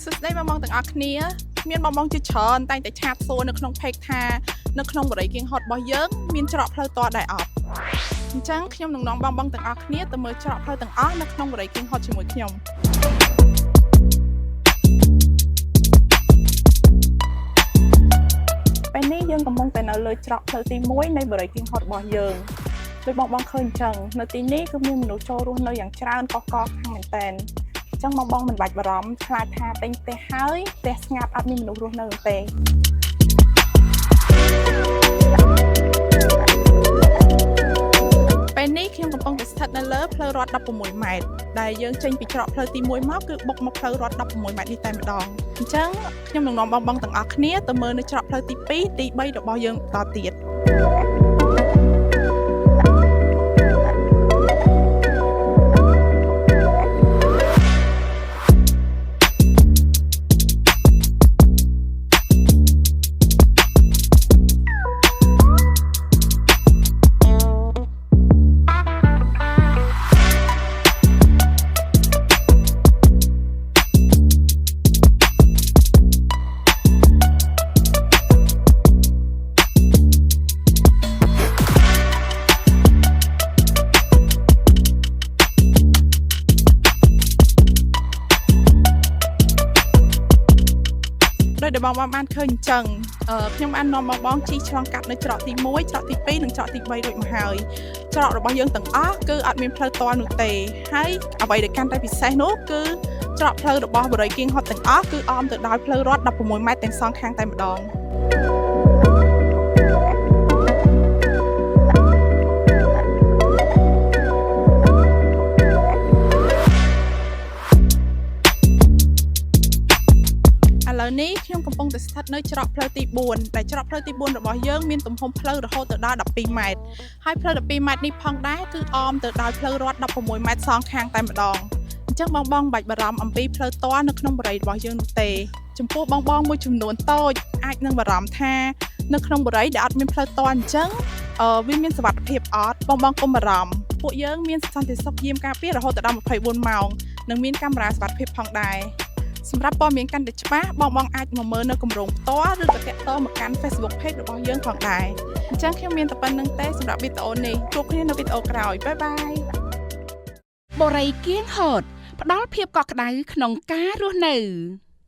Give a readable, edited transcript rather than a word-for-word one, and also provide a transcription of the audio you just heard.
សួស្តីបងប្អូនទាំងអស់គ្នាមានបងប្អូនជាច្រើនតែងតែឆាតសួរនៅក្នុង page ថានៅក្នុងបរិយាគៀងហត់របស់យើងមានច្រកផ្លូវតដែរអត់អញ្ចឹងខ្ញុំនឹងនាំបងប្អូនទាំងអស់គ្នាទៅមើលច្រកផ្លូវទាំងអស់នៅក្នុងបរិយាគៀងហត់ជាមួយខ្ញុំពេលនេះយើងកំពុងតែនៅលើច្រកផ្លូវទី1នៃបរិយាគៀងហត់របស់យើងដោយបងប្អូនឃើញអញ្ចឹងនៅទីនេះគឺមានមនុស្សចូលរស់នៅយ៉ាងច្រើនកកខាងមែនតើចឹងបងមិនបាច់បារម្ភខ្លាចថាតែងផ្ទះហើយផ្ទះស្ងាត់អត់មានមនុស្សរស់នៅទេពេលនេះខ្ញុំកំពុងតែស្ថិតនៅលើផ្លូវរដ្ឋ16ម៉ែត្រដែលយើងចេញពីច្រកផ្លូវទី1មកគឺបុកមកផ្លូវរដ្ឋ16ម៉ែត្រនេះតែម្ដងអញ្ចឹងខ្ញុំនឹងនាំបងប្អូនទាំងអស់គ្នាទៅមើលនៅច្រកផ្លូវទី2ទី3របស់យើងបន្តទៀតដោយបងប្អូនបានឃើញអញ្ចឹងខ្ញុំបាននាំបងប្អូនជិះឆ្លងកាត់នៅច្រកទី1ច្រកទី2និងច្រកទី3ដូចមកហើយច្រករបស់យើងទាំងអស់គឺអត់មានផ្លូវតនោះទេហើយអ្វីដែលកាន់តែពិសេសនោះគឺច្រកផ្លូវរបស់បរិយាគៀងហត់ទាំងអស់គឺអមទៅដោយផ្លូវរដ្ឋ16ម៉ែត្រទាំងសងខាងតែម្ដងឥឡូវនេះខ្ញុំកំពុងតែស្ថិតនៅច្រកផ្លូវទី4ដែលច្រកផ្លូវទី4របស់យើងមានទំហំផ្លូវរហូតទៅដល់12ម៉ែត្រហើយផ្លូវ12ម៉ែត្រនេះផងដែរគឺអមទៅដោយផ្លូវរដ្ឋ16ម៉ែត្រសងខាងតែម្ដងអញ្ចឹងបងមិនបាច់បារម្ភអំពីផ្លូវតនៅក្នុងបរិយារបស់យើងនោះទេចំពោះបងមួយចំនួនតូចអាចនឹងបារម្ភថានៅក្នុងបរិយាដែលអត់មានផ្លូវតអញ្ចឹងវាមានសុវត្ថិភាពអត់បងកុំបារម្ភពួកយើងមានសន្តិសុខយាមការពាររហូតដល់24ម៉ោងនិងមានកាមេរ៉ាសុវត្ថិភាពផងដែរសម្រាប់ព័ត៌មានកាន់តែច្បាស់បងអាចមកមើលនៅគម្រោងផ្ទាល់ឬក៏តាក់ទងមកកាន់ Facebook Page របស់យើងផងដែរអញ្ចឹងខ្ញុំមានតែប៉ុណ្្នឹងទេសម្រាប់វីដេអូនេះជួបគ្នានៅវីដេអូក្រោយបាយបាយបរិយាគៀងហត់ផ្ដល់ភាពកក់ក្ដៅក្នុងការរស់នៅ